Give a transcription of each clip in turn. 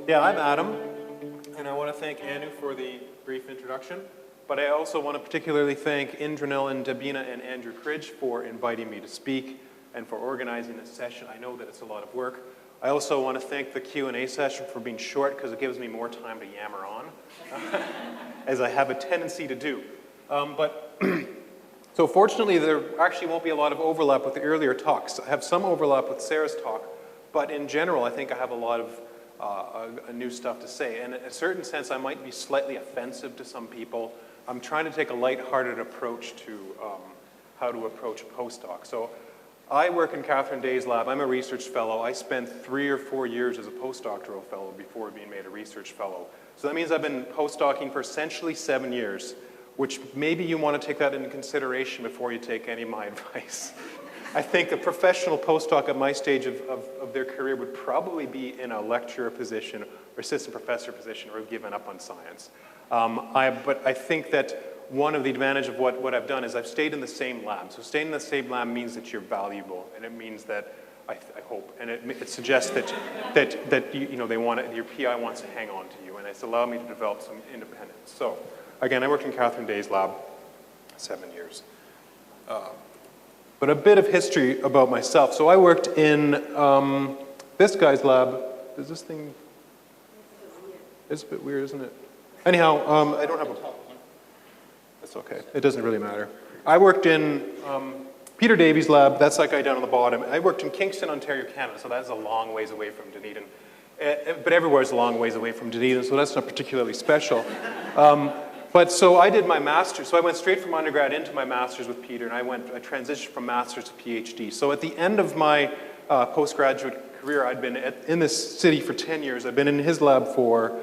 Yeah, I'm Adam, and I want to thank Anu for the brief introduction, but I also want to particularly thank Indranil and Dabina and Andrew Cridge for inviting me to speak and for organizing this session. I know that it's a lot of work. I also want to thank the Q&A session for being short because it gives me more time to yammer on, as I have a tendency to do. So fortunately, there actually won't be a lot of overlap with the earlier talks. I have some overlap with Sarah's talk, but in general, I think I have a lot of new stuff to say. And in a certain sense, I might be slightly offensive to some people. I'm trying to take a lighthearted approach to how to approach a postdoc. So I work in Catherine Day's lab. I'm a research fellow. I spent 3 or 4 years as a postdoctoral fellow before being made a research fellow. So that means I've been postdocing for essentially 7 years, which maybe you want to take that into consideration before you take any of my advice. I think a professional postdoc at my stage of their career would probably be in a lecturer position or assistant professor position or have given up on science. But I think that one of the advantages of what I've done is I've stayed in the same lab. So staying in the same lab means that you're valuable, and it means that, I hope, and it suggests that your PI wants to hang on to you, and it's allowed me to develop some independence. So again, I worked in Catherine Day's lab 7 years. But a bit of history about myself. So I worked in this guy's lab. Is this thing? It's a bit weird, isn't it? Anyhow, I don't have a... That's okay. It doesn't really matter. I worked in Peter Davies' lab. That's that guy down on the bottom. I worked in Kingston, Ontario, Canada, so that's a long ways away from Dunedin. But everywhere is a long ways away from Dunedin, so that's not particularly special. But so I did my master's. So I went straight from undergrad into my master's with Peter, and I transitioned from master's to PhD. So at the end of my postgraduate career, I'd been in this city for 10 years. I've been in his lab for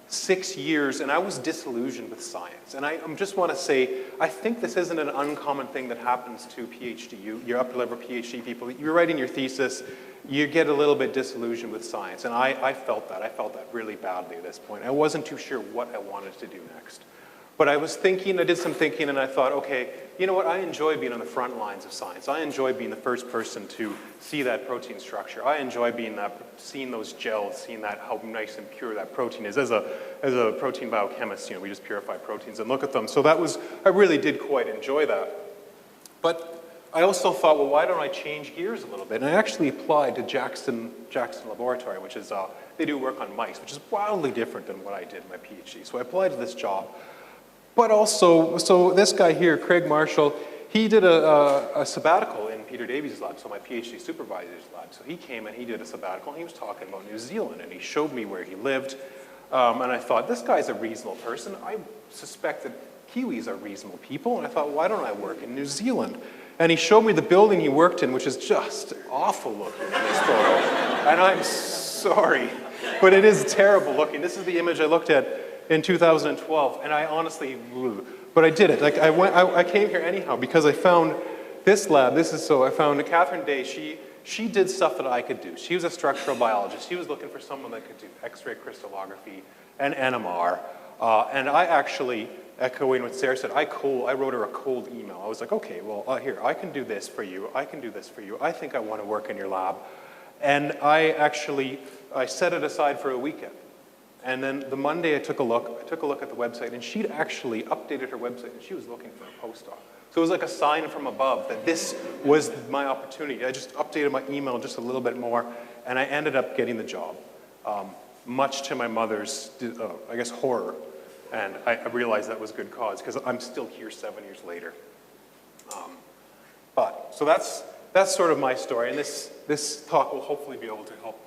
6 years, and I was disillusioned with science. And I just want to say, I think this isn't an uncommon thing that happens to PhD. You're upper-level PhD people. You're writing your thesis. You get a little bit disillusioned with science, and I felt that. I felt that really badly at this point. I wasn't too sure what I wanted to do next. But I was thinking, I did some thinking, and I thought, okay, you know what, I enjoy being on the front lines of science. I enjoy being the first person to see that protein structure. I enjoy seeing those gels, seeing how nice and pure that protein is. As a protein biochemist, we just purify proteins and look at them. So I really did quite enjoy that. But I also thought, well, why don't I change gears a little bit? And I actually applied to Jackson Laboratory, which is, they do work on mice, which is wildly different than what I did in my PhD. So I applied to this job. But also, so this guy here, Craig Marshall, he did a sabbatical in Peter Davies' lab, so my PhD supervisor's lab. So he came and he did a sabbatical, and he was talking about New Zealand, and he showed me where he lived. And I thought, this guy's a reasonable person. I suspect that Kiwis are reasonable people. And I thought, why don't I work in New Zealand? And he showed me the building he worked in, which is just awful looking in this photo. And I'm sorry, but it is terrible looking. This is the image I looked at in 2012, and I honestly, but I did it. Like I came here anyhow because I found this lab. I found Catherine Day. She did stuff that I could do. She was a structural biologist. She was looking for someone that could do X-ray crystallography and NMR. And I actually, echoing what Sarah said, I wrote her a cold email. I was like, okay, well, here, I can do this for you. I can do this for you. I think I want to work in your lab. And I set it aside for a weekend. And then the Monday I took a look at the website, and she'd actually updated her website, and she was looking for a postdoc. So it was like a sign from above that this was my opportunity. I just updated my email just a little bit more, and I ended up getting the job, much to my mother's, I guess, horror. And I realized that was good cause, because I'm still here 7 years later. So that's sort of my story, and this talk will hopefully be able to help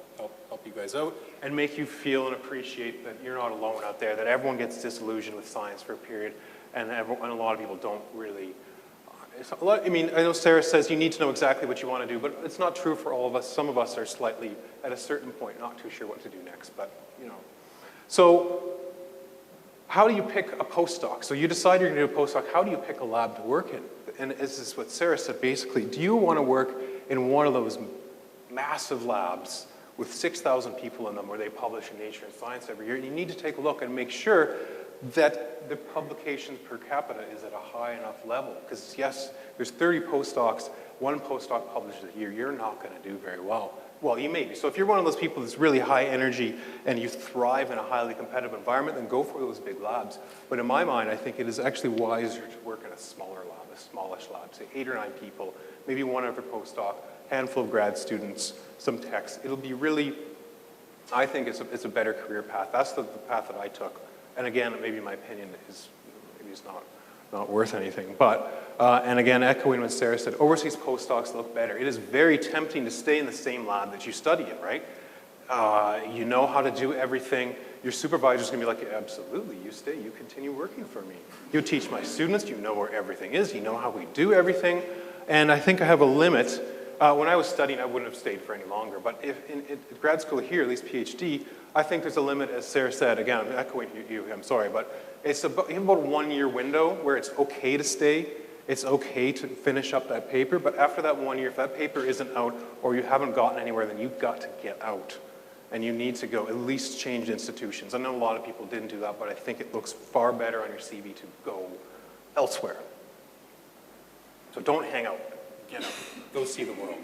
you guys out and make you feel and appreciate that you're not alone out there, that everyone gets disillusioned with science for a period, and a lot of people don't really. I know Sarah says you need to know exactly what you want to do, but it's not true for all of us. Some of us are slightly, at a certain point, not too sure what to do next, but, So how do you pick a postdoc? So you decide you're going to do a postdoc. How do you pick a lab to work in? And this is what Sarah said, basically. Do you want to work in one of those massive labs with 6,000 people in them where they publish in Nature and Science every year? And you need to take a look and make sure that the publications per capita is at a high enough level. Because yes, there's 30 postdocs, one postdoc publishes a year. You're not going to do very well. Well, you may be. So if you're one of those people that's really high energy and you thrive in a highly competitive environment, then go for those big labs. But in my mind, I think it is actually wiser to work in a smaller lab, a smallish lab, say 8 or 9 people, maybe one other postdoc, handful of grad students, some techs. It'll be really, I think it's a better career path. That's the path that I took. And again, maybe my opinion is, maybe it's not worth anything. But, and again, echoing what Sarah said, overseas postdocs look better. It is very tempting to stay in the same lab that you study in, right? You know how to do everything. Your supervisor's gonna be like, absolutely, you stay, you continue working for me. You teach my students, you know where everything is, you know how we do everything. And I think I have a limit. When I was studying, I wouldn't have stayed for any longer. But if in grad school here, at least PhD, I think there's a limit, as Sarah said. Again, I'm echoing you, I'm sorry, but it's about, you have about a 1-year window where it's okay to stay. It's okay to finish up that paper, but after that 1 year, if that paper isn't out or you haven't gotten anywhere, then you've got to get out. And you need to go at least change institutions. I know a lot of people didn't do that, but I think it looks far better on your CV to go elsewhere. So don't hang out, get out, go see the world.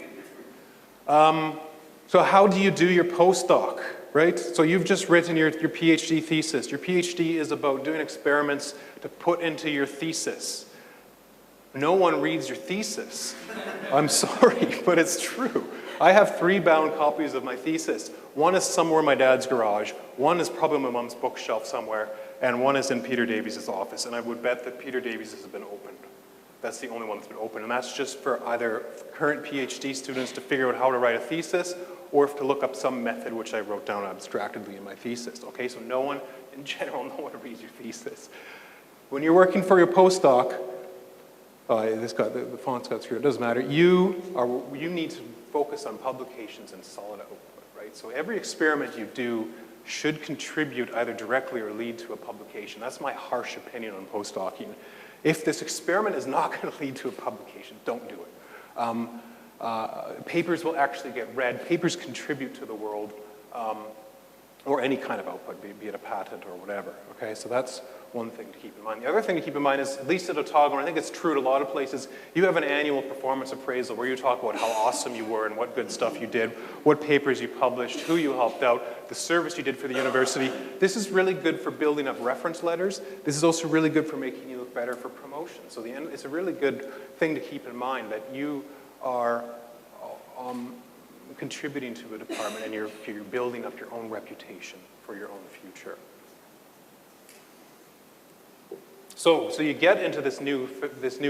So how do you do your postdoc, right? So you've just written your PhD thesis. Your PhD is about doing experiments to put into your thesis. No one reads your thesis. I'm sorry, but it's true. I have 3 bound copies of my thesis. One is somewhere in my dad's garage, one is probably on my mom's bookshelf somewhere, and one is in Peter Davies' office, and I would bet that Peter Davies has been opened. That's the only one that's been opened, and that's just for either current PhD students to figure out how to write a thesis, or to look up some method which I wrote down abstractedly in my thesis. Okay, so no one, in general, no one reads your thesis. When you're working for your postdoc, the font's got through, it doesn't matter. You need to focus on publications and solid output, right? So every experiment you do should contribute either directly or lead to a publication. That's my harsh opinion on postdocing. If this experiment is not going to lead to a publication, don't do it. Papers will actually get read. Papers contribute to the world, or any kind of output, be it a patent or whatever, okay? So that's one thing to keep in mind. The other thing to keep in mind is, at least at Otago, and I think it's true at a lot of places, you have an annual performance appraisal where you talk about how awesome you were and what good stuff you did, what papers you published, who you helped out, the service you did for the university. This is really good for building up reference letters. This is also really good for making you look better for promotion. So it's a really good thing to keep in mind that you are contributing to a department and you're building up your own reputation for your own future. So you get into this new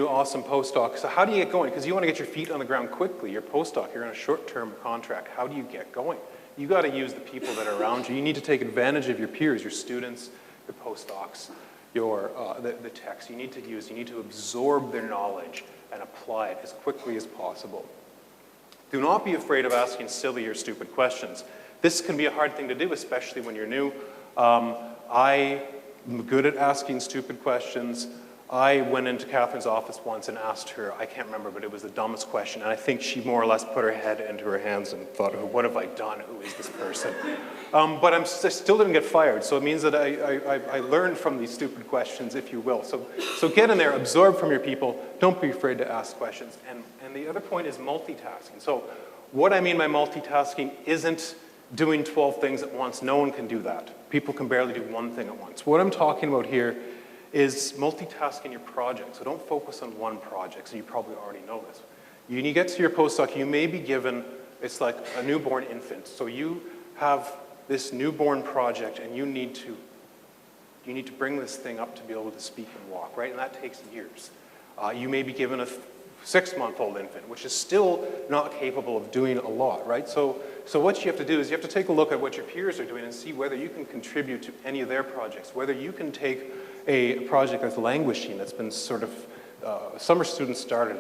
awesome postdoc. So how do you get going? Because you want to get your feet on the ground quickly. You're a postdoc, you're on a short-term contract. How do you get going? You got to use the people that are around you. You need to take advantage of your peers, your students, your postdocs, the techs. You need to absorb their knowledge and apply it as quickly as possible. Do not be afraid of asking silly or stupid questions. This can be a hard thing to do, especially when you're new. I'm good at asking stupid questions. I went into Catherine's office once and asked her, I can't remember, but it was the dumbest question, and I think she more or less put her head into her hands and thought, what have I done? Who is this person? But I still didn't get fired, so it means that I learned from these stupid questions, if you will. So get in there, absorb from your people, don't be afraid to ask questions. And the other point is multitasking. So what I mean by multitasking isn't doing 12 things at once. No one can do that. People can barely do one thing at once. What I'm talking about here is multitasking your project. So don't focus on one project, so you probably already know this. When you get to your postdoc, you may be given, it's like a newborn infant. So you have this newborn project and you need to bring this thing up to be able to speak and walk, right? And that takes years. You may be given a 6-month-old infant, which is still not capable of doing a lot, right? So what you have to do is you have to take a look at what your peers are doing and see whether you can contribute to any of their projects, whether you can take a project that's languishing, that's been sort of, summer students started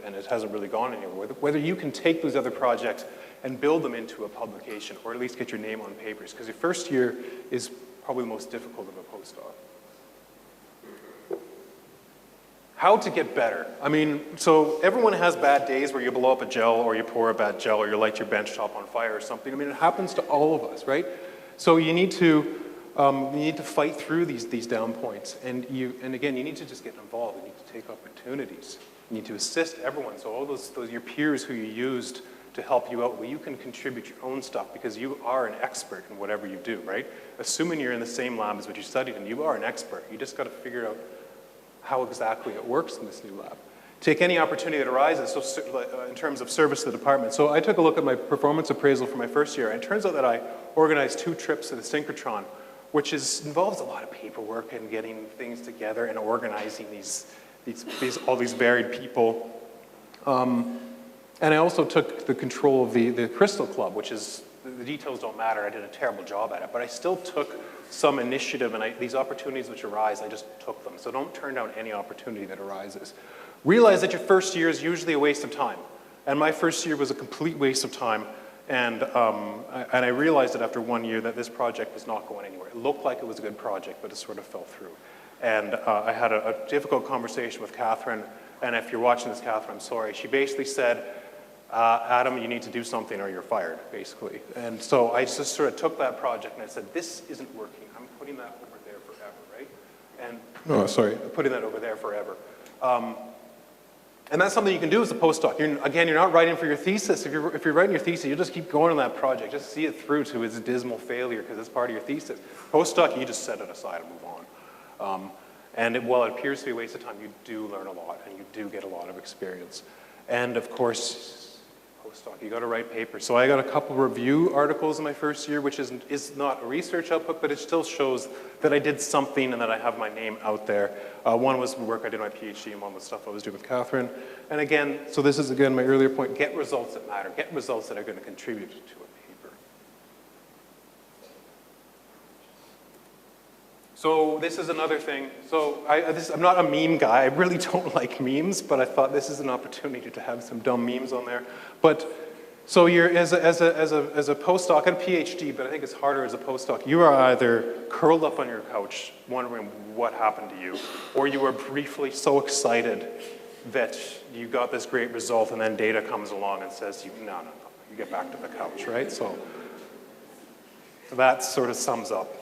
and it hasn't really gone anywhere, whether you can take those other projects and build them into a publication, or at least get your name on papers, because your first year is probably the most difficult of a postdoc. How to get better? I mean, so everyone has bad days where you blow up a gel, or you pour a bad gel, or you light your bench top on fire or something. I mean, it happens to all of us, right? So you need to fight through these down points, and again, you need to just get involved. You need to take opportunities. You need to assist everyone. So all those your peers who you used to help you out, well, you can contribute your own stuff because you are an expert in whatever you do, right? Assuming you're in the same lab as what you studied and you are an expert. You just got to figure out how exactly it works in this new lab. Take any opportunity that arises so, in terms of service to the department. So I took a look at my performance appraisal for my first year, and it turns out that I organized 2 trips to the synchrotron, which involves a lot of paperwork and getting things together and organizing all these varied people. And I also took the control of the Crystal Club, which is, the details don't matter, I did a terrible job at it, but I still took some initiative, and these opportunities which arise, I just took them. So don't turn down any opportunity that arises. Realize that your first year is usually a waste of time. And my first year was a complete waste of time, and I realized that after 1 year that this project was not going anywhere. It looked like it was a good project, but it sort of fell through. And I had a difficult conversation with Catherine, and if you're watching this, Catherine, I'm sorry. She basically said, Adam, you need to do something or you're fired, basically. And so I just sort of took that project and I said, this isn't working. I'm putting that over there forever, right? And, no, sorry, I'm putting that over there forever. And that's something you can do as a postdoc. Again, you're not writing for your thesis. If you're writing your thesis, you just keep going on that project. Just see it through to its dismal failure because it's part of your thesis. Postdoc, you just set it aside and move on. And while it appears to be a waste of time, you do learn a lot and you do get a lot of experience. And of course, postdoc, you got to write papers. So I got a couple review articles in my first year, which is not a research output, but it still shows that I did something and that I have my name out there. One was work I did in my PhD, and one was stuff I was doing with Catherine. And again, so this is again my earlier point, get results that matter. Get results that are going to contribute to a paper. So this is another thing. So I'm not a meme guy. I really don't like memes, but I thought this is an opportunity to have some dumb memes on there. But so you're as a postdoc and a PhD, but I think it's harder as a postdoc. You are either curled up on your couch wondering what happened to you, or you were briefly so excited that you got this great result, and then data comes along and says to you, no, you get back to the couch, right? So that sort of sums up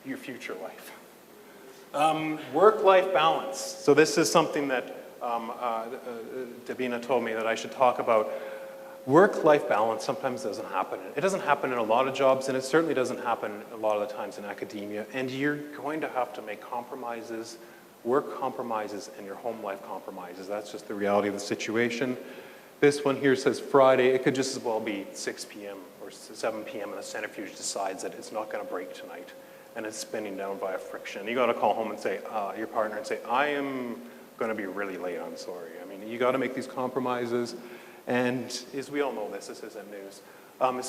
your future life. Work-life balance. So this is something that Davina told me that I should talk about. Work-life balance sometimes doesn't happen. It doesn't happen in a lot of jobs, and it certainly doesn't happen a lot of the times in academia. And you're going to have to make compromises, work compromises, and your home life compromises. That's just the reality of the situation. This one here says Friday. It could just as well be 6 p.m. or 7 p.m. and the centrifuge decides that it's not going to break tonight, and it's spinning down via friction. You got to call home and say, your partner, and say, I am going to be really late, I'm sorry. I mean, you got to make these compromises, and as we all know this isn't news.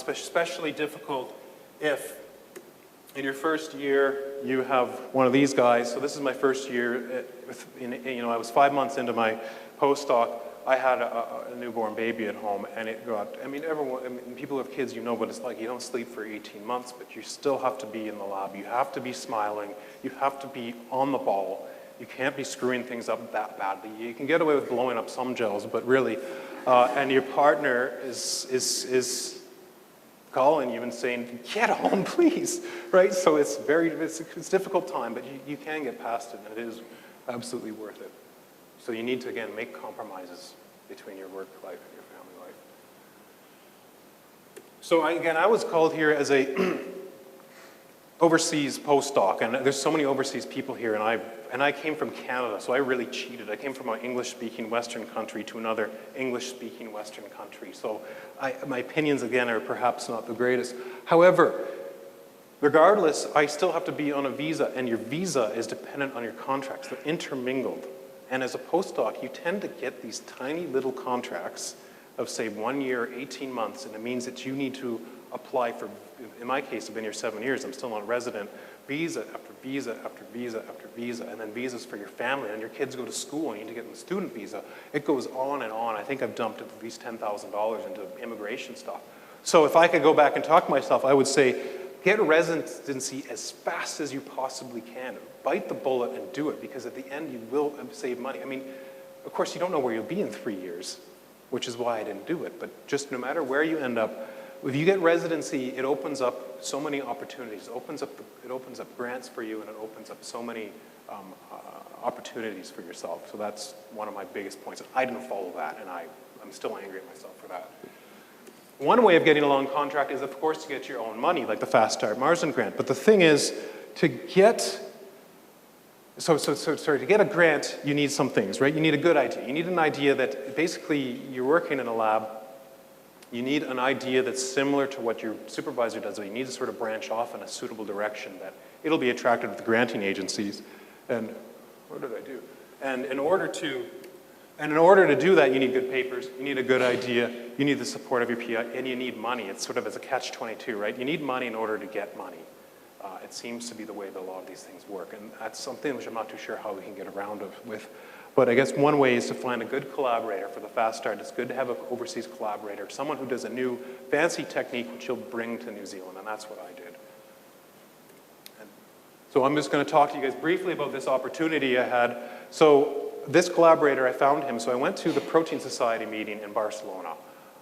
Especially difficult if in your first year you have one of these guys. So this is my first year. I was 5 months into my postdoc. I had a newborn baby at home, and it got, people who have kids, you know what it's like. You don't sleep for 18 months, but you still have to be in the lab. You have to be smiling. You have to be on the ball. You can't be screwing things up that badly. You can get away with blowing up some gels, but really, and your partner is calling you and saying, get home, please, right? So it's a difficult time, but you can get past it, and it is absolutely worth it. So you need to, again, make compromises between your work life and your family life. So I was called here as a overseas postdoc, and there's so many overseas people here, and I came from Canada, so I really cheated. I came from an English-speaking Western country to another English-speaking Western country. So my opinions, again, are perhaps not the greatest. However, regardless, I still have to be on a visa, and your visa is dependent on your contracts. They're intermingled. And as a postdoc, you tend to get these tiny little contracts of, say, 1 year, 18 months, and it means that you need to apply for, in my case, I've been here 7 years, I'm still not a resident, visa after visa after visa after visa, and then visas for your family, and your kids go to school, and you need to get them a student visa. It goes on and on. I think I've dumped at least $10,000 into immigration stuff. So if I could go back and talk to myself, I would say, get residency as fast as you possibly can. Bite the bullet and do it, because at the end you will save money. I mean, of course, you don't know where you'll be in 3 years, which is why I didn't do it. But just no matter where you end up, if you get residency, it opens up so many opportunities. It opens up grants for you, and it opens up so many opportunities for yourself. So that's one of my biggest points. I didn't follow that, and I'm still angry at myself for that. One way of getting a long contract is, of course, to get your own money, like the Fast Start Marsden grant. But the thing is, to get to get a grant, you need some things, right? You need a good idea. You need an idea that basically you're working in a lab. You need an idea that's similar to what your supervisor does, but you need to sort of branch off in a suitable direction that it'll be attractive to the granting agencies. And what did I do? And in order to do that, you need good papers, you need a good idea, you need the support of your PI, and you need money. It's sort of as a catch-22, right? You need money in order to get money. It seems to be the way that a lot of these things work, and that's something which I'm not too sure how we can get around with. But I guess one way is to find a good collaborator for the Fast Start. It's good to have an overseas collaborator, someone who does a new fancy technique which you'll bring to New Zealand, and that's what I did. So I'm just going to talk to you guys briefly about this opportunity I had. So this collaborator, I found him, so I went to the Protein Society meeting in Barcelona,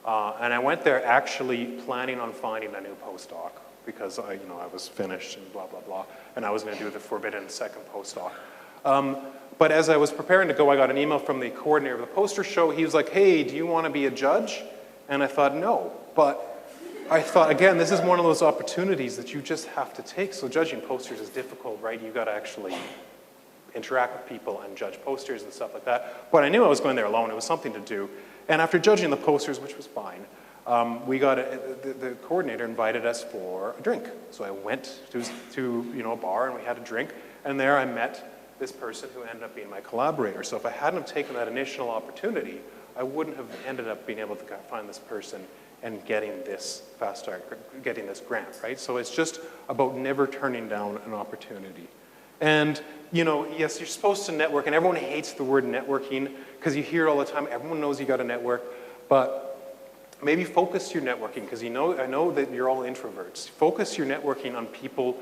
and I went there actually planning on finding a new postdoc, because I was finished and blah, blah, blah, and I was going to do the forbidden second postdoc. But as I was preparing to go, I got an email from the coordinator of the poster show. He was like, hey, do you want to be a judge? And I thought, no. But I thought, again, this is one of those opportunities that you just have to take. So judging posters is difficult, right? You got to actually interact with people and judge posters and stuff like that. But I knew I was going there alone. It was something to do. And after judging the posters, which was fine, the coordinator invited us for a drink. So I went to a bar and we had a drink, and there I met this person who ended up being my collaborator. So if I hadn't have taken that initial opportunity, I wouldn't have ended up being able to find this person and getting this Fast Start, getting this grant, right? So it's just about never turning down an opportunity. And yes, you're supposed to network, and everyone hates the word networking because you hear it all the time. Everyone knows you got to network, but maybe focus your networking, because I know that you're all introverts. Focus your networking on people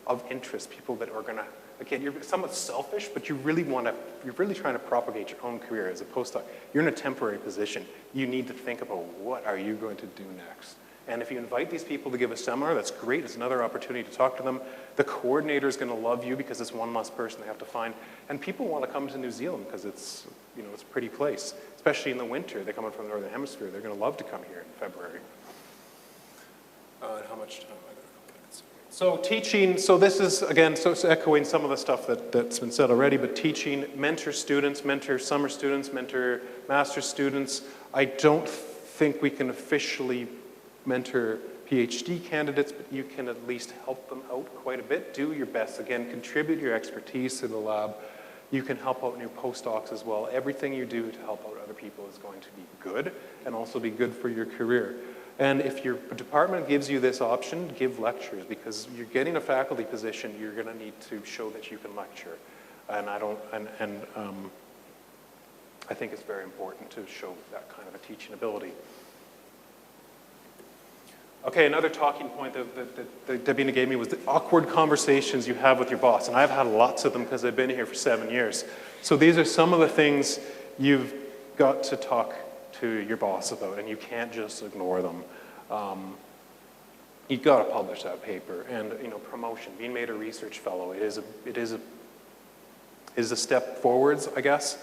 of interest, people that are gonna, again, you're somewhat selfish, but you're really trying to propagate your own career as a postdoc. You're in a temporary position. You need to think about what are you going to do next. And if you invite these people to give a seminar, that's great. It's another opportunity to talk to them. The coordinator is going to love you because it's one less person they have to find. And people want to come to New Zealand because it's a pretty place, especially in the winter. They're coming from the Northern Hemisphere. They're going to love to come here in February. How much time? So teaching, so this is, again, so it's echoing some of the stuff that's been said already, but teaching, mentor students, mentor summer students, mentor master's students. I don't think we can officially mentor PhD candidates, but you can at least help them out quite a bit. Do your best. Again, contribute your expertise to the lab. You can help out new postdocs as well. Everything you do to help out other people is going to be good and also be good for your career. And if your department gives you this option, give lectures, because you're getting a faculty position, you're going to need to show that you can lecture. And I think it's very important to show that kind of a teaching ability. Okay, another talking point that Davina gave me was the awkward conversations you have with your boss. And I've had lots of them because I've been here for 7 years. So these are some of the things you've got to talk to your boss about, and you can't just ignore them. You've got to publish that paper, and promotion, being made a research fellow, it is a step forwards, I guess,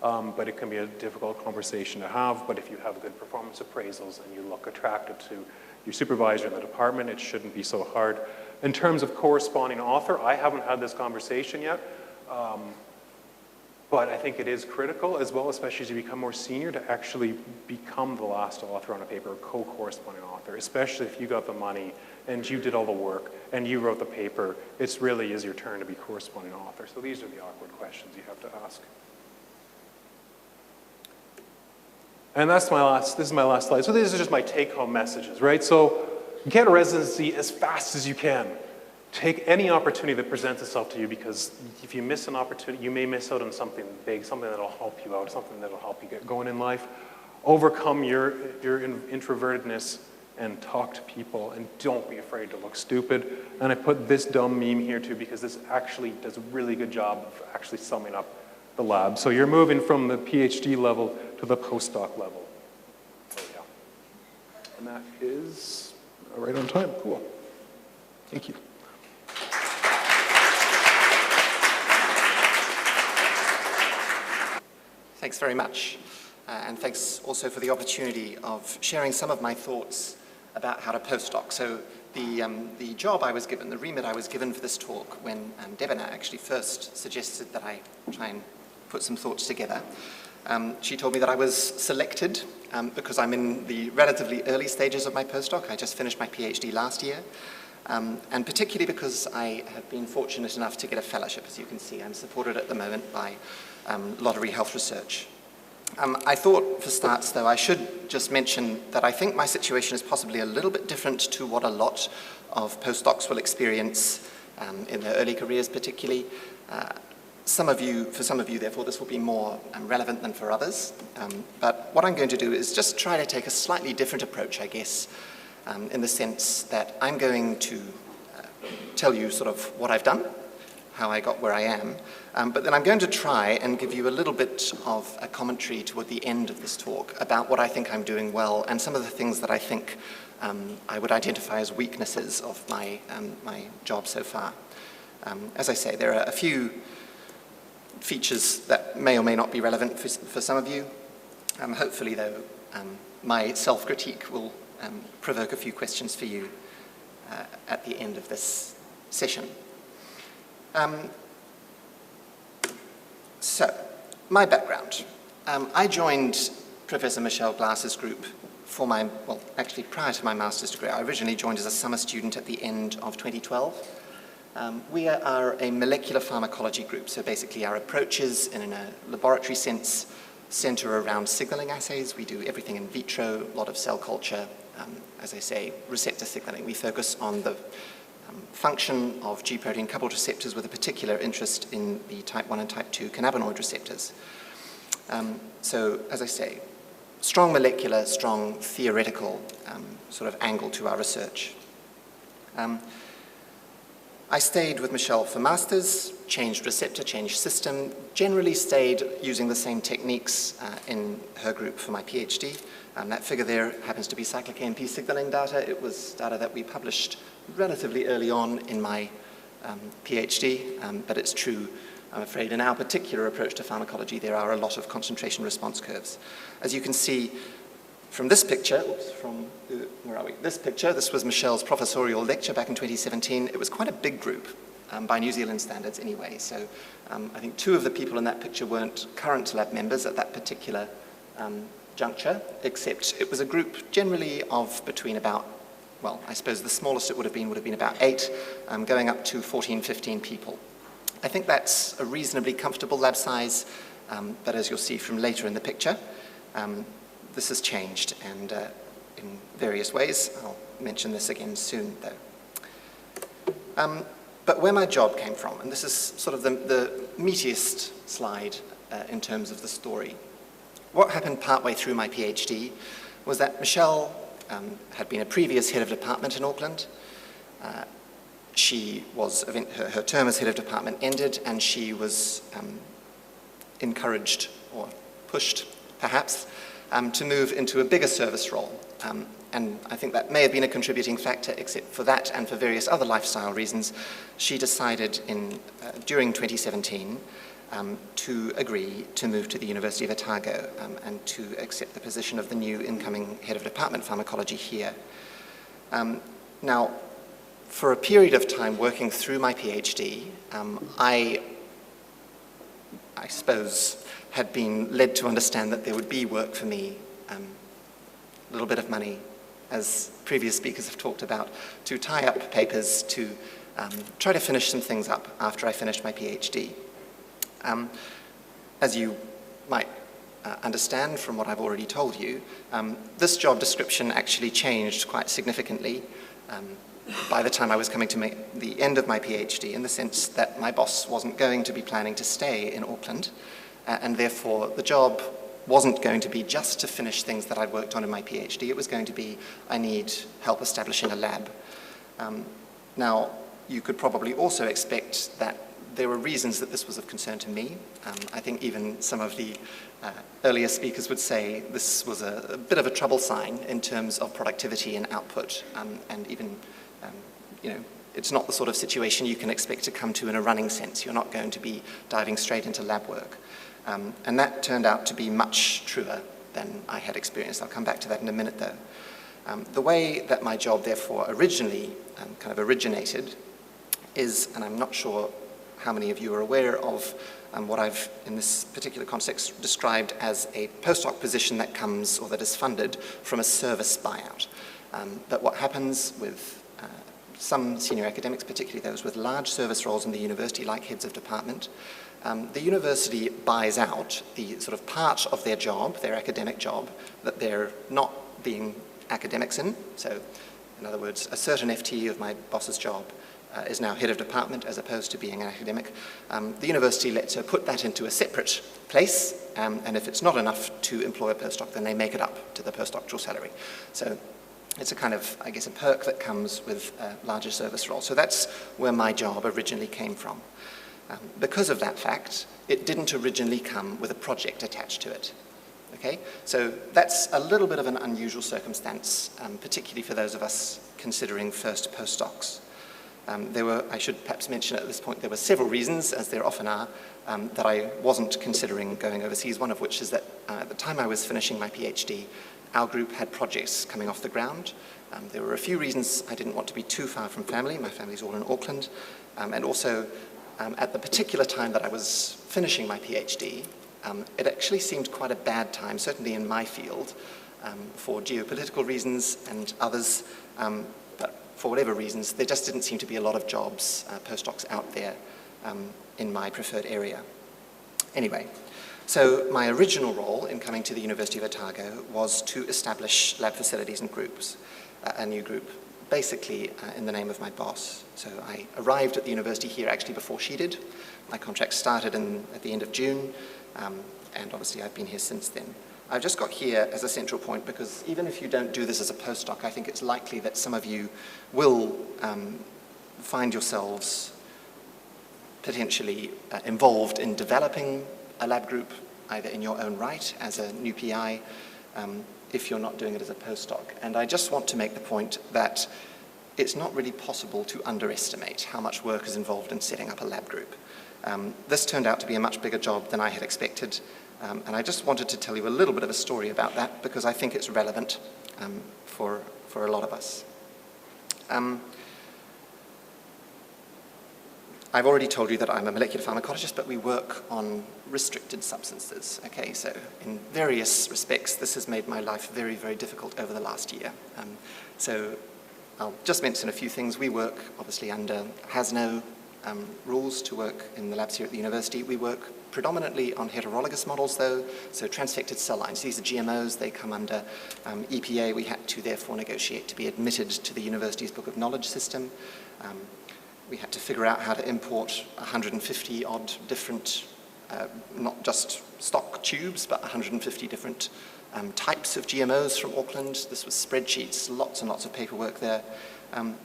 but it can be a difficult conversation to have. But if you have good performance appraisals and you look attractive to your supervisor in the department, it shouldn't be so hard. In terms of corresponding author, I haven't had this conversation yet. But I think it is critical as well, especially as you become more senior, to actually become the last author on a paper, or co-corresponding author, especially if you got the money and you did all the work and you wrote the paper. It really is your turn to be corresponding author. So these are the awkward questions you have to ask. And this is my last slide. So these are just my take-home messages, right? So get a residency as fast as you can. Take any opportunity that presents itself to you, because if you miss an opportunity, you may miss out on something big, something that'll help you out, something that'll help you get going in life. Overcome your introvertedness and talk to people, and don't be afraid to look stupid. And I put this dumb meme here too, because this actually does a really good job of actually summing up the lab. So you're moving from the PhD level to the postdoc level. So yeah. And that is right on time. Cool. Thank you. Thanks very much. and thanks also for the opportunity of sharing some of my thoughts about how to postdoc. So the job I was given, the remit I was given for this talk when Devina actually first suggested that I try and put some thoughts together, she told me that I was selected because I'm in the relatively early stages of my postdoc. I just finished my PhD last year, and particularly because I have been fortunate enough to get a fellowship. As you can see, I'm supported at the moment by Lottery Health Research. I thought, for starts, though, I should just mention that I think my situation is possibly a little bit different to what a lot of postdocs will experience in their early careers, particularly. For some of you, therefore, this will be more relevant than for others. But what I'm going to do is just try to take a slightly different approach, I guess, in the sense that I'm going to tell you sort of what I've done, how I got where I am, but then I'm going to try and give you a little bit of a commentary toward the end of this talk about what I think I'm doing well and some of the things that I think I would identify as weaknesses of my job so far. As I say, there are a few features that may or may not be relevant for some of you. Hopefully, though, my self-critique will provoke a few questions for you at the end of this session. So, my background. I joined Professor Michelle Glass's group for actually prior to my master's degree. I originally joined as a summer student at the end of 2012. We are a molecular pharmacology group, so basically our approaches in a laboratory sense center around signaling assays. We do everything in vitro, a lot of cell culture, as I say, receptor signaling. We focus on the function of G protein coupled receptors with a particular interest in the type 1 and type 2 cannabinoid receptors. So, as I say, strong molecular, strong theoretical sort of angle to our research. I stayed with Michelle for masters, changed receptor, changed system, generally stayed using the same techniques in her group for my PhD. That figure there happens to be cyclic AMP signaling data. It was data that we published relatively early on in my PhD, but it's true, I'm afraid, in our particular approach to pharmacology, there are a lot of concentration response curves. As you can see from this picture, where are we? This picture, this was Michelle's professorial lecture back in 2017. It was quite a big group, by New Zealand standards anyway. So I think 2 of the people in that picture weren't current lab members at that particular juncture, except it was a group generally of between about, well, I suppose the smallest it would have been about 8, going up to 14, 15 people. I think that's a reasonably comfortable lab size, but as you'll see from later in the picture, this has changed, and in various ways. I'll mention this again soon, though. But where my job came from, and this is sort of the meatiest slide in terms of the story. What happened partway through my PhD was that Michelle had been a previous head of department in Auckland. Her term as head of department ended, and she was encouraged, or pushed perhaps, to move into a bigger service role. And I think that may have been a contributing factor, except for that and for various other lifestyle reasons. She decided during 2017 to agree to move to the University of Otago and to accept the position of the new incoming head of department pharmacology here. Now, for a period of time working through my PhD, I suppose had been led to understand that there would be work for me, a little bit of money, as previous speakers have talked about, to tie up papers, to try to finish some things up after I finished my PhD. As you might understand from what I've already told you, this job description actually changed quite significantly by the time I was coming to the end of my PhD, in the sense that my boss wasn't going to be planning to stay in Auckland, and therefore the job wasn't going to be just to finish things that I'd worked on in my PhD. It was going to be, I need help establishing a lab. Now, you could probably also expect that there were reasons that this was of concern to me. I think even some of the earlier speakers would say this was a bit of a trouble sign in terms of productivity and output, and even, it's not the sort of situation you can expect to come to in a running sense. You're not going to be diving straight into lab work. And that turned out to be much truer than I had experienced. I'll come back to that in a minute, though. The way that my job, therefore, originally kind of originated is, and I'm not sure how many of you are aware of what I've, in this particular context, described as a postdoc position that comes, or that is funded, from a service buyout. But what happens with some senior academics, particularly those with large service roles in the university, like heads of department, the university buys out the sort of part of their job, their academic job, that they're not being academics in. So, in other words, a certain FTE of my boss's job is now head of department as opposed to being an academic. The university lets her put that into a separate place, and if it's not enough to employ a postdoc, then they make it up to the postdoctoral salary. So it's a kind of, I guess, a perk that comes with a larger service role. So that's where my job originally came from. Because of that fact, it didn't originally come with a project attached to it. Okay? So that's a little bit of an unusual circumstance, particularly for those of us considering first postdocs. I should perhaps mention at this point, there were several reasons, as there often are, that I wasn't considering going overseas, one of which is that at the time I was finishing my PhD, our group had projects coming off the ground. There were a few reasons I didn't want to be too far from family. My family's all in Auckland. And also, at the particular time that I was finishing my PhD, it actually seemed quite a bad time, certainly in my field, for geopolitical reasons and others. But for whatever reasons, there just didn't seem to be a lot of jobs, postdocs out there in my preferred area. Anyway, so my original role in coming to the University of Otago was to establish lab facilities and groups, a new group, basically in the name of my boss. So I arrived at the university here actually before she did. My contract started at the end of June, and obviously I've been here since then. I've just got here as a central point because even if you don't do this as a postdoc, I think it's likely that some of you will find yourselves potentially involved in developing a lab group, either in your own right as a new PI, if you're not doing it as a postdoc. And I just want to make the point that it's not really possible to underestimate how much work is involved in setting up a lab group. This turned out to be a much bigger job than I had expected, and I just wanted to tell you a little bit of a story about that because I think it's relevant for a lot of us. I've already told you that I'm a molecular pharmacologist, but we work on restricted substances. Okay, so in various respects, this has made my life very, very difficult over the last year. So I'll just mention a few things. We work, obviously, under HASNO rules to work in the labs here at the university. We work predominantly on heterologous models, though, so transfected cell lines. These are GMOs. They come under EPA. We had to, therefore, negotiate to be admitted to the university's Book of Knowledge system. We had to figure out how to import 150-odd different, not just stock tubes, but 150 different types of GMOs from Auckland. This was spreadsheets, lots and lots of paperwork there.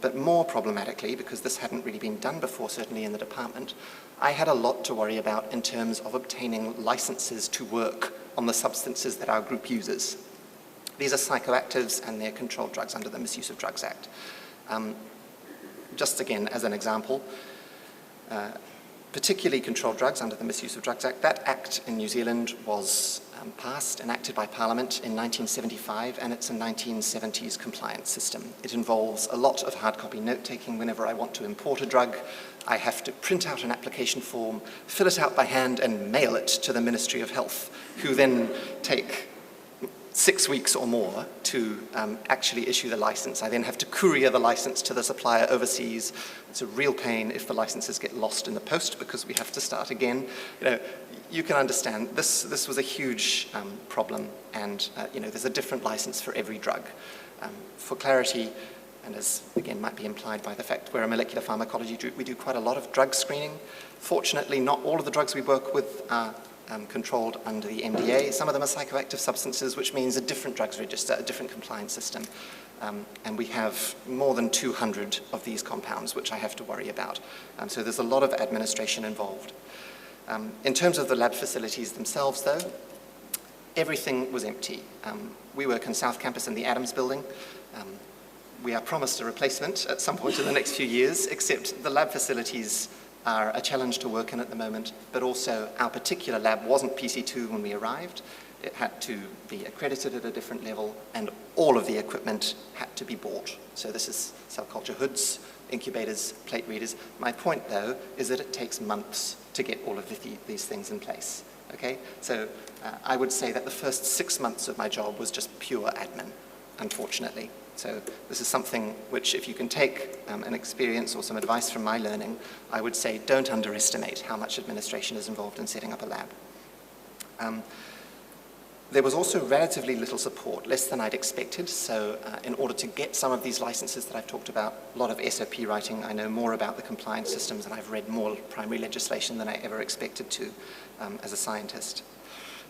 But more problematically, because this hadn't really been done before, certainly in the department, I had a lot to worry about in terms of obtaining licenses to work on the substances that our group uses. These are psychoactives and they're controlled drugs under the Misuse of Drugs Act. Just again, as an example, particularly controlled drugs under the Misuse of Drugs Act, that act in New Zealand was passed, enacted by Parliament in 1975, and it's a 1970s compliance system. It involves a lot of hard copy note-taking. Whenever I want to import a drug, I have to print out an application form, fill it out by hand, and mail it to the Ministry of Health, who then take 6 weeks or more to actually issue the license. I then have to courier the license to the supplier overseas. It's a real pain if the licenses get lost in the post because we have to start again. You can understand this was a huge problem, and there's a different license for every drug. For clarity, and as again might be implied by the fact we're a molecular pharmacology group, we do quite a lot of drug screening. Fortunately, not all of the drugs we work with are controlled under the MDA. Some of them are psychoactive substances, which means a different drugs register, a different compliance system. And we have more than 200 of these compounds, which I have to worry about. So there's a lot of administration involved. In terms of the lab facilities themselves, though, everything was empty. We work in South Campus in the Adams building. We are promised a replacement at some point in the next few years, except the lab facilities are a challenge to work in at the moment, but also our particular lab wasn't PC2 when we arrived. It had to be accredited at a different level, and all of the equipment had to be bought. So this is cell culture hoods, incubators, plate readers. My point, though, is that it takes months to get all of these things in place. Okay? So I would say that the first 6 months of my job was just pure admin, unfortunately. So this is something which, if you can take an experience or some advice from my learning, I would say don't underestimate how much administration is involved in setting up a lab. There was also relatively little support, less than I'd expected. So in order to get some of these licenses that I've talked about, a lot of SOP writing, I know more about the compliance systems, and I've read more primary legislation than I ever expected to as a scientist.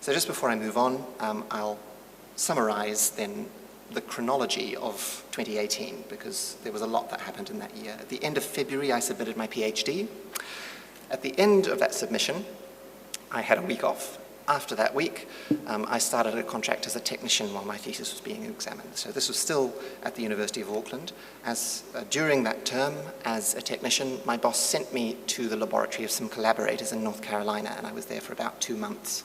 So just before I move on, I'll summarize then the chronology of 2018, because there was a lot that happened in that year. At the end of February, I submitted my PhD. At the end of that submission, I had a week off. After that week, I started a contract as a technician while my thesis was being examined. So this was still at the University of Auckland. During that term, as a technician, my boss sent me to the laboratory of some collaborators in North Carolina, and I was there for about 2 months.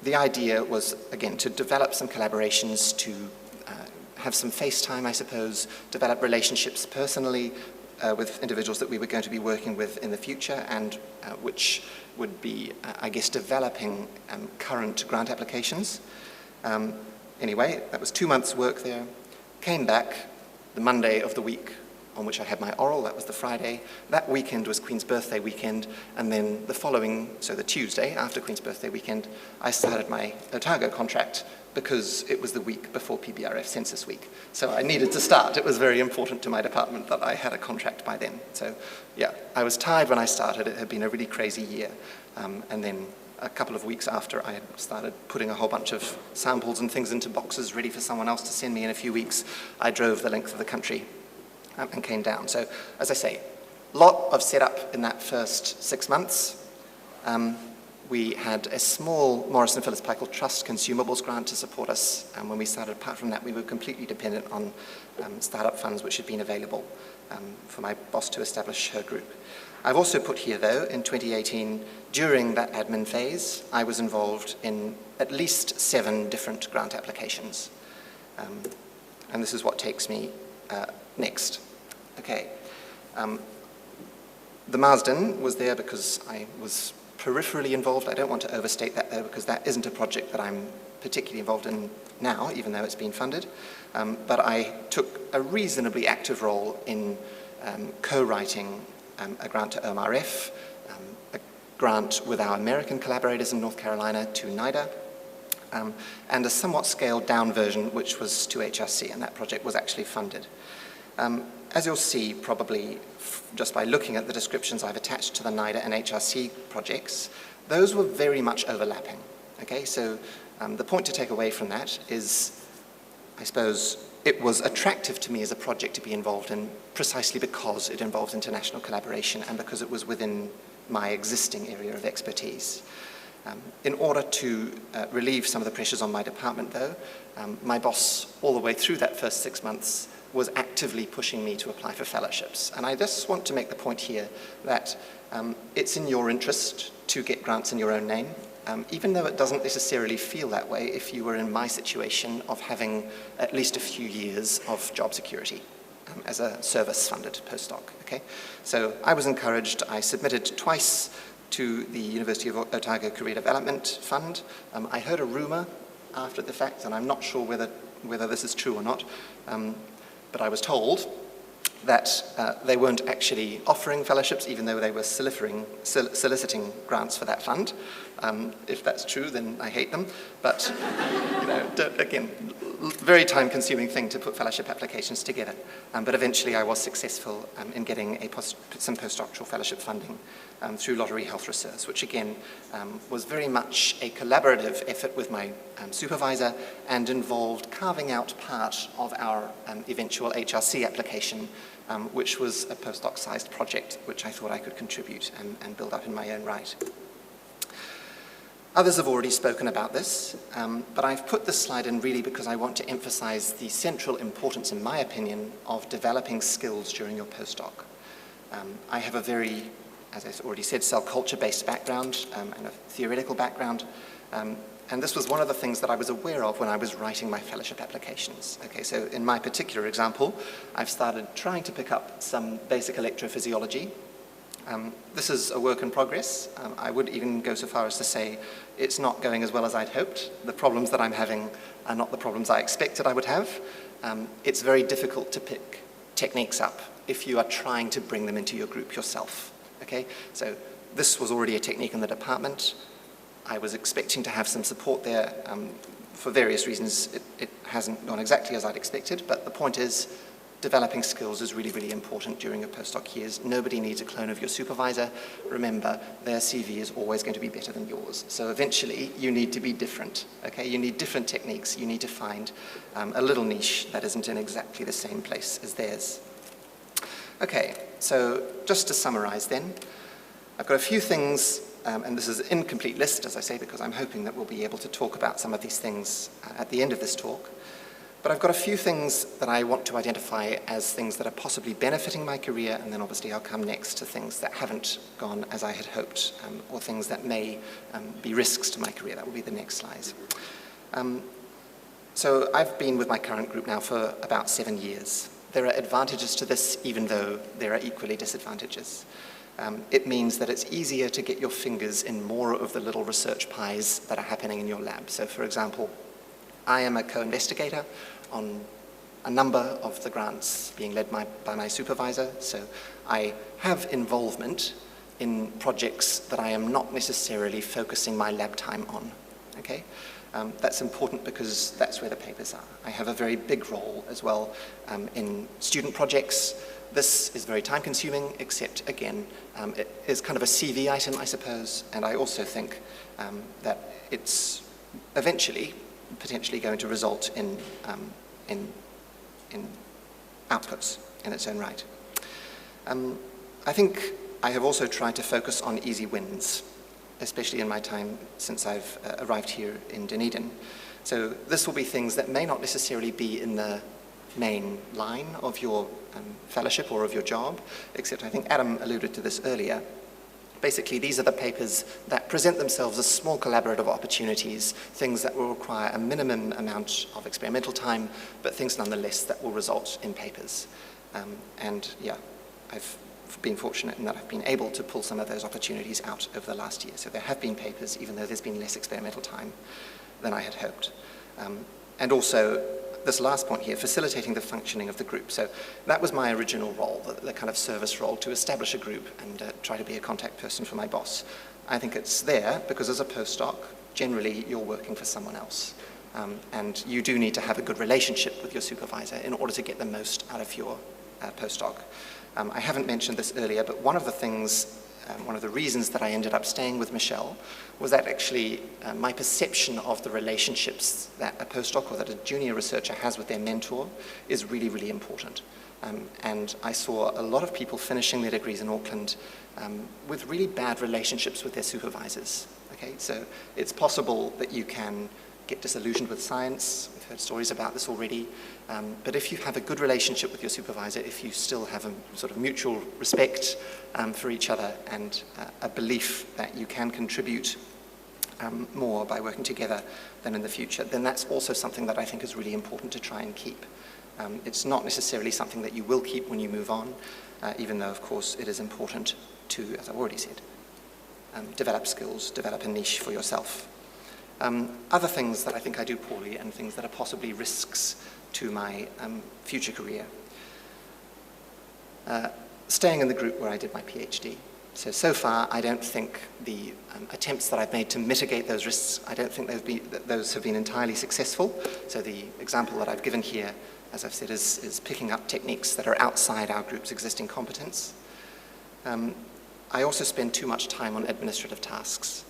The idea was, again, to develop some collaborations, to have some face time, I suppose, develop relationships personally with individuals that we were going to be working with in the future, and which would be, I guess, developing current grant applications. Anyway, that was 2 months' work there. Came back the Monday of the week on which I had my oral. That was the Friday. That weekend was Queen's Birthday weekend, and then the following, so the Tuesday after Queen's Birthday weekend, I started my Otago contract because it was the week before PBRF Census Week. So I needed to start. It was very important to my department that I had a contract by then. So yeah, I was tired when I started. It had been a really crazy year. And then a couple of weeks after I had started putting a whole bunch of samples and things into boxes ready for someone else to send me in a few weeks, I drove the length of the country and came down. So as I say, a lot of setup in that first 6 months. We had a small Morrison Phillips Pickel Trust consumables grant to support us when we started. Apart from that, we were completely dependent on startup funds which had been available for my boss to establish her group. I've also put here, though, in 2018, during that admin phase, I was involved in at least 7 different grant applications. And this is what takes me next. Okay. The Marsden was there because I was peripherally involved. I don't want to overstate that, though, because that isn't a project that I'm particularly involved in now, even though it's been funded. But I took a reasonably active role in co-writing a grant to OMRF, a grant with our American collaborators in North Carolina to NIDA, and a somewhat scaled down version which was to HRC, and that project was actually funded. As you'll see probably just by looking at the descriptions I've attached to the NIDA and HRC projects, those were very much overlapping. Okay, so the point to take away from that is, I suppose, it was attractive to me as a project to be involved in precisely because it involved international collaboration and because it was within my existing area of expertise. In order to relieve some of the pressures on my department, though, my boss, all the way through that first 6 months, was actively pushing me to apply for fellowships. And I just want to make the point here that it's in your interest to get grants in your own name, even though it doesn't necessarily feel that way if you were in my situation of having at least a few years of job security as a service-funded postdoc. Okay? So I was encouraged. I submitted twice to the University of Otago Career Development Fund. I heard a rumor after the fact, and I'm not sure whether this is true or not, but I was told that they weren't actually offering fellowships, even though they were soliciting grants for that fund. If that's true, then I hate them. But you know, again, very time-consuming thing to put fellowship applications together. But eventually, I was successful in getting some postdoctoral fellowship funding through Lottery Health Research, which again was very much a collaborative effort with my supervisor and involved carving out part of our eventual HRC application, which was a postdoc-sized project which I thought I could contribute and build up in my own right. Others have already spoken about this, but I've put this slide in really because I want to emphasize the central importance, in my opinion, of developing skills during your postdoc. I have a very, as I already said, cell culture-based background and a theoretical background. And this was one of the things that I was aware of when I was writing my fellowship applications. Okay, so in my particular example, I've started trying to pick up some basic electrophysiology. This is a work in progress. I would even go so far as to say it's not going as well as I'd hoped. The problems that I'm having are not the problems I expected I would have. It's very difficult to pick techniques up if you are trying to bring them into your group yourself. Okay, so this was already a technique in the department. I was expecting to have some support there. For various reasons, it hasn't gone exactly as I'd expected, but the point is, developing skills is really, really important during your postdoc years. Nobody needs a clone of your supervisor. Remember, their CV is always going to be better than yours. So eventually, you need to be different, okay? You need different techniques. You need to find a little niche that isn't in exactly the same place as theirs. Okay, so just to summarize then, I've got a few things, and this is an incomplete list, as I say, because I'm hoping that we'll be able to talk about some of these things at the end of this talk. But I've got a few things that I want to identify as things that are possibly benefiting my career, and then obviously I'll come next to things that haven't gone as I had hoped, or things that may be risks to my career. That will be the next slides. So I've been with my current group now for about 7 years. There are advantages to this, even though there are equally disadvantages. It means that it's easier to get your fingers in more of the little research pies that are happening in your lab. So for example, I am a co-investigator on a number of the grants being led by my supervisor, so I have involvement in projects that I am not necessarily focusing my lab time on, okay? That's important because that's where the papers are. I have a very big role as well in student projects. This is very time-consuming, except, again, it is kind of a CV item, I suppose, and I also think that it's eventually potentially going to result in outputs in its own right. I think I have also tried to focus on easy wins, especially in my time since I've arrived here in Dunedin. So this will be things that may not necessarily be in the main line of your fellowship or of your job, except I think Adam alluded to this earlier. Basically, these are the papers that present themselves as small collaborative opportunities, things that will require a minimum amount of experimental time, but things nonetheless that will result in papers. And yeah, I've been fortunate in that I've been able to pull some of those opportunities out over the last year. So there have been papers, even though there's been less experimental time than I had hoped. And also, this last point here, facilitating the functioning of the group. So that was my original role, the kind of service role, to establish a group and try to be a contact person for my boss. I think it's there because as a postdoc, generally you're working for someone else. And you do need to have a good relationship with your supervisor in order to get the most out of your postdoc. I haven't mentioned this earlier, but one of the things, one of the reasons that I ended up staying with Michelle was that actually my perception of the relationships that a postdoc or that a junior researcher has with their mentor is really, really important. And I saw a lot of people finishing their degrees in Auckland with really bad relationships with their supervisors. Okay, so it's possible that you can get disillusioned with science. We've heard stories about this already. But if you have a good relationship with your supervisor, if you still have a sort of mutual respect for each other and a belief that you can contribute more by working together than in the future, then that's also something that I think is really important to try and keep. It's not necessarily something that you will keep when you move on, even though, of course, it is important to, as I've already said, develop skills, develop a niche for yourself. Other things that I think I do poorly and things that are possibly risks to my future career. Staying in the group where I did my PhD. So far, I don't think the attempts that I've made to mitigate those risks, I don't think those have been entirely successful. So the example that I've given here, as I've said, is picking up techniques that are outside our group's existing competence. I also spend too much time on administrative tasks.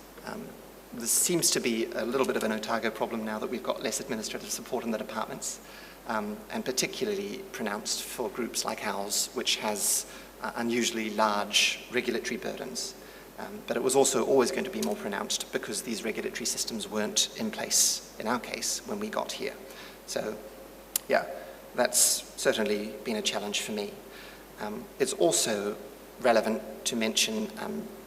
This seems to be a little bit of an Otago problem now that we've got less administrative support in the departments, and particularly pronounced for groups like ours, which has unusually large regulatory burdens. But it was also always going to be more pronounced because these regulatory systems weren't in place, in our case, when we got here. So, yeah, that's certainly been a challenge for me. It's also relevant to mention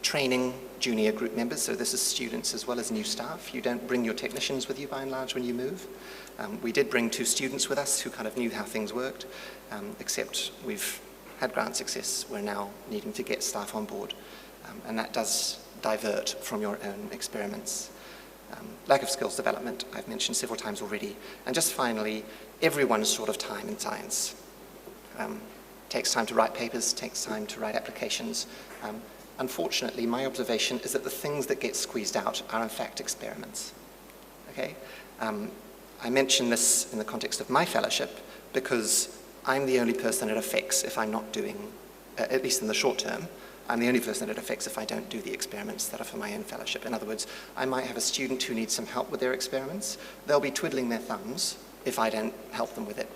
training junior group members, so this is students as well as new staff. You don't bring your technicians with you by and large when you move. We did bring 2 students with us who kind of knew how things worked, except we've had grant success. We're now needing to get staff on board, and that does divert from your own experiments. Lack of skills development, I've mentioned several times already. And just finally, everyone's short of time in science. Takes time to write papers, takes time to write applications. Unfortunately, my observation is that the things that get squeezed out are in fact experiments. Okay? I mention this in the context of my fellowship because I'm the only person it affects if I'm not doing, at least in the short term, I'm the only person it affects if I don't do the experiments that are for my own fellowship. In other words, I might have a student who needs some help with their experiments. They'll be twiddling their thumbs if I don't help them with it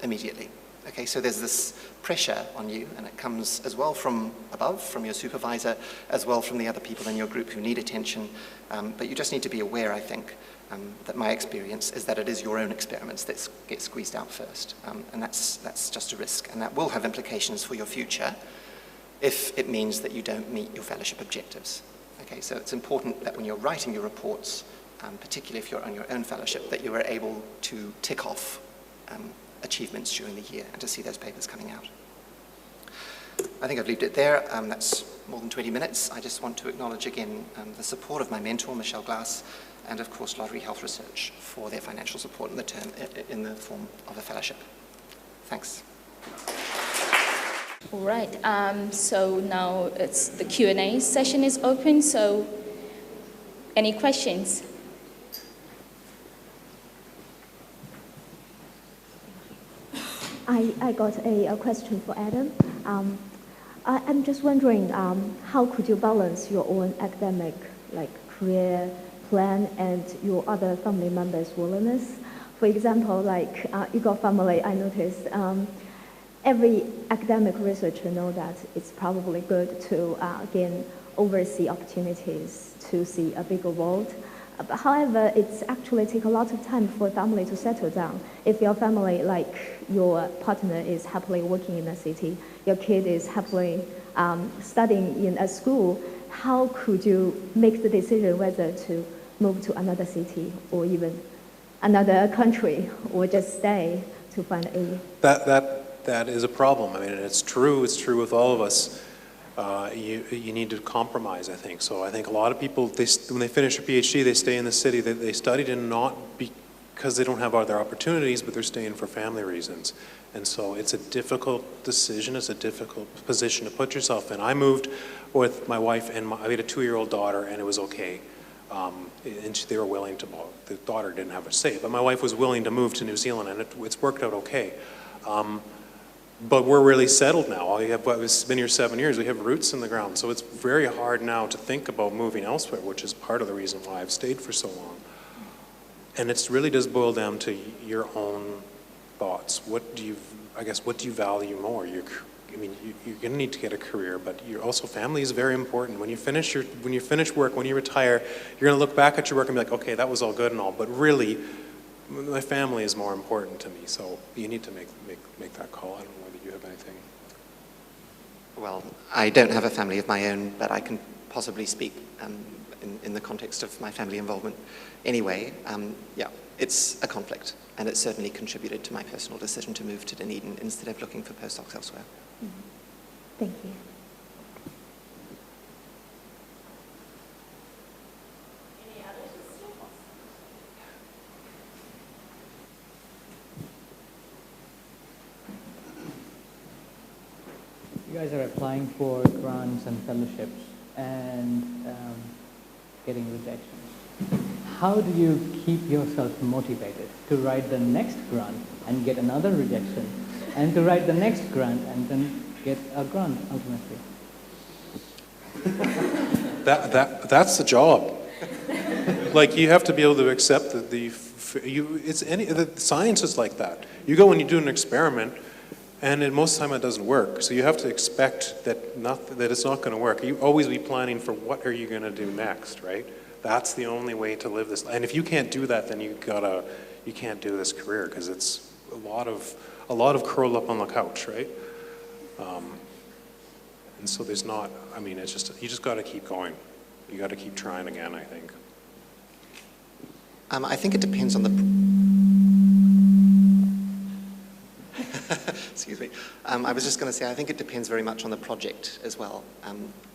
immediately. Okay, so there's this pressure on you, and it comes as well from above, from your supervisor, as well from the other people in your group who need attention. But you just need to be aware, I think, that my experience is that it is your own experiments that get squeezed out first. And that's just a risk, and that will have implications for your future if it means that you don't meet your fellowship objectives. Okay, so it's important that when you're writing your reports, particularly if you're on your own fellowship, that you are able to tick off achievements during the year and to see those papers coming out. I think I've left it there. That's more than 20 minutes. I just want to acknowledge again the support of my mentor, Michelle Glass, and of course Lottery Health Research for their financial support in the form of a fellowship. Thanks. All right, so now it's the Q&A session is open, so any questions? I got a question for Adam. I'm just wondering, how could you balance your own academic career plan and your other family members' willingness? For example, you got family, I noticed every academic researcher knows that it's probably good to gain overseas opportunities to see a bigger world. But however, it's actually take a lot of time for a family to settle down. If your family, your partner is happily working in a city, your kid is happily studying in a school, how could you make the decision whether to move to another city or even another country or just stay to find a... That is a problem. I mean, it's true with all of us. You need to compromise, I think. So I think a lot of people, when they finish a PhD, they stay in the city that they studied in, not because they don't have other opportunities, but they're staying for family reasons. And so it's a difficult decision, it's a difficult position to put yourself in. I moved with my wife, and I had a 2-year-old daughter, and it was okay. And they were willing to, well, the daughter didn't have a say, but my wife was willing to move to New Zealand, and it's worked out okay. But we're really settled now. I've been here 7 years. We have roots in the ground. So it's very hard now to think about moving elsewhere, which is part of the reason why I've stayed for so long. And it really does boil down to your own thoughts. What do you value more? You're going to need to get a career, but family is very important. When you finish work, when you retire, you're going to look back at your work and be like, okay, that was all good and all, but really, my family is more important to me. So you need to make that call. I don't know whether you have anything. Well, I don't have a family of my own, but I can possibly speak in the context of my family involvement. Anyway, yeah, it's a conflict, and it certainly contributed to my personal decision to move to Dunedin instead of looking for postdocs elsewhere. Mm-hmm. Thank you. You guys are applying for grants and fellowships and getting rejections. How do you keep yourself motivated to write the next grant and get another rejection, and to write the next grant and then get a grant ultimately? That's the job. You have to be able to accept that the science is like that. You go and you do an experiment, and most of the time it doesn't work. So you have to expect that it's not going to work. You always be planning for what are you going to do next, right? That's the only way to live this. And if you can't do that, then you can't do this career, because it's a lot of curl up on the couch, right? And so there's not, I mean, it's just, you just got to keep going. You got to keep trying again, I think. I think it depends on the... Excuse me. I was just going to say, I think it depends very much on the project as well.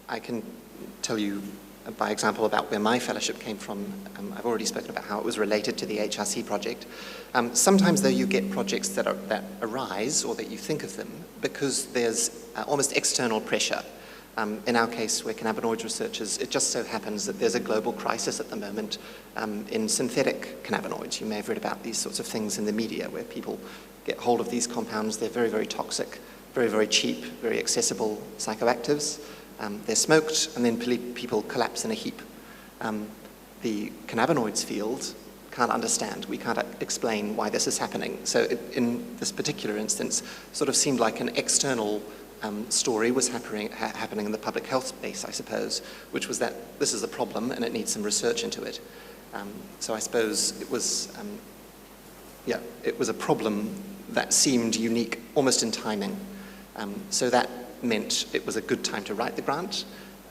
I can tell you by example about where my fellowship came from. I've already spoken about how it was related to the HRC project. Sometimes though you get projects that arise, or that you think of them, because there's almost external pressure. In our case, we're cannabinoid researchers. It just so happens that there's a global crisis at the moment in synthetic cannabinoids. You may have read about these sorts of things in the media where people get hold of these compounds. They're very, very toxic, very, very cheap, very accessible psychoactives. They're smoked, and then people collapse in a heap. The cannabinoids field can't understand. We can't explain why this is happening. So in this particular instance, sort of seemed like an external story was happening in the public health space, I suppose, which was that this is a problem and it needs some research into it. So I suppose it was a problem that seemed unique almost in timing. So that meant it was a good time to write the grant.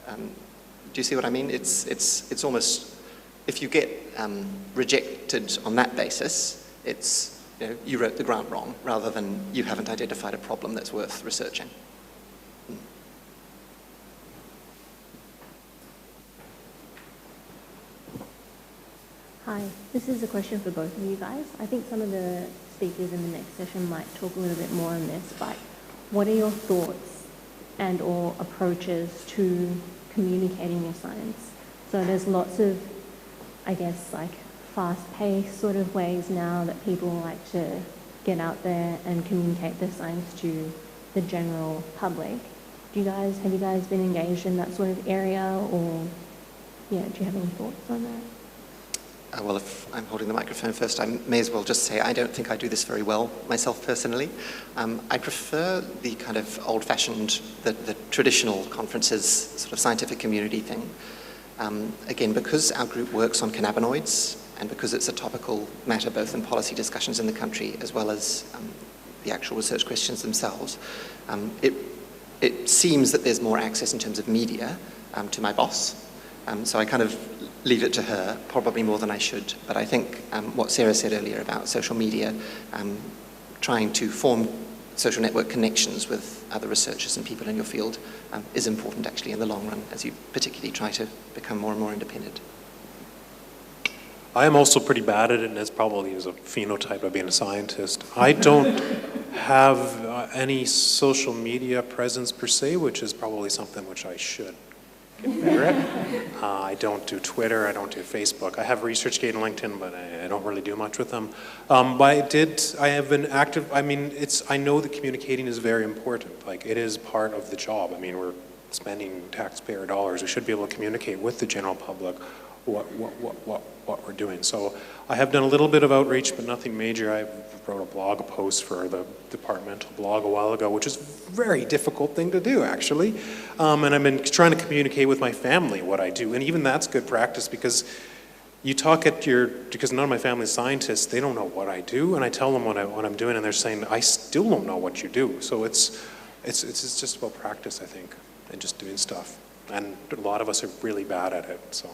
Do you see what I mean? It's almost, if you get rejected on that basis, it's, you wrote the grant wrong, rather than you haven't identified a problem that's worth researching. Hi, this is a question for both of you guys. I think some of the speakers in the next session might talk a little bit more on this, but what are your thoughts and or approaches to communicating your science? So there's lots of, I guess, like fast-paced sort of ways now that people like to get out there and communicate their science to the general public. Have you guys been engaged in that sort of area, or do you have any thoughts on that? Well, if I'm holding the microphone first, I may as well just say I don't think I do this very well myself personally. I prefer the kind of old-fashioned, the traditional conferences, sort of scientific community thing. Again, because our group works on cannabinoids, and because it's a topical matter both in policy discussions in the country as well as the actual research questions themselves, it seems that there's more access in terms of media to my boss. So I kind of leave it to her, probably more than I should. But I think what Sarah said earlier about social media, trying to form social network connections with other researchers and people in your field is important actually in the long run, as you particularly try to become more and more independent. I am also pretty bad at it, and it's probably as a phenotype of being a scientist. I don't have any social media presence per se, which is probably something which I should get better at. I don't do Twitter, I don't do Facebook. I have ResearchGate and LinkedIn, but I don't really do much with them. But I have been active. I mean, I know that communicating is very important. Like, it is part of the job. I mean, we're spending taxpayer dollars. We should be able to communicate with the general public what we're doing. So I have done a little bit of outreach, but nothing major. I wrote a blog post for the departmental blog a while ago, which is a very difficult thing to do, actually. And I've been trying to communicate with my family what I do, and even that's good practice, because you talk because none of my family's scientists, they don't know what I do, and I tell them what I'm doing, and they're saying, I still don't know what you do. So it's just about practice, I think, and just doing stuff. And a lot of us are really bad at it, so.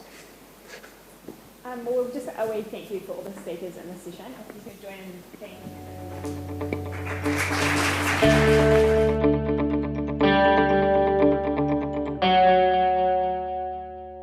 Well, just a wee thank you for all the speakers in this session. If you could join in thanking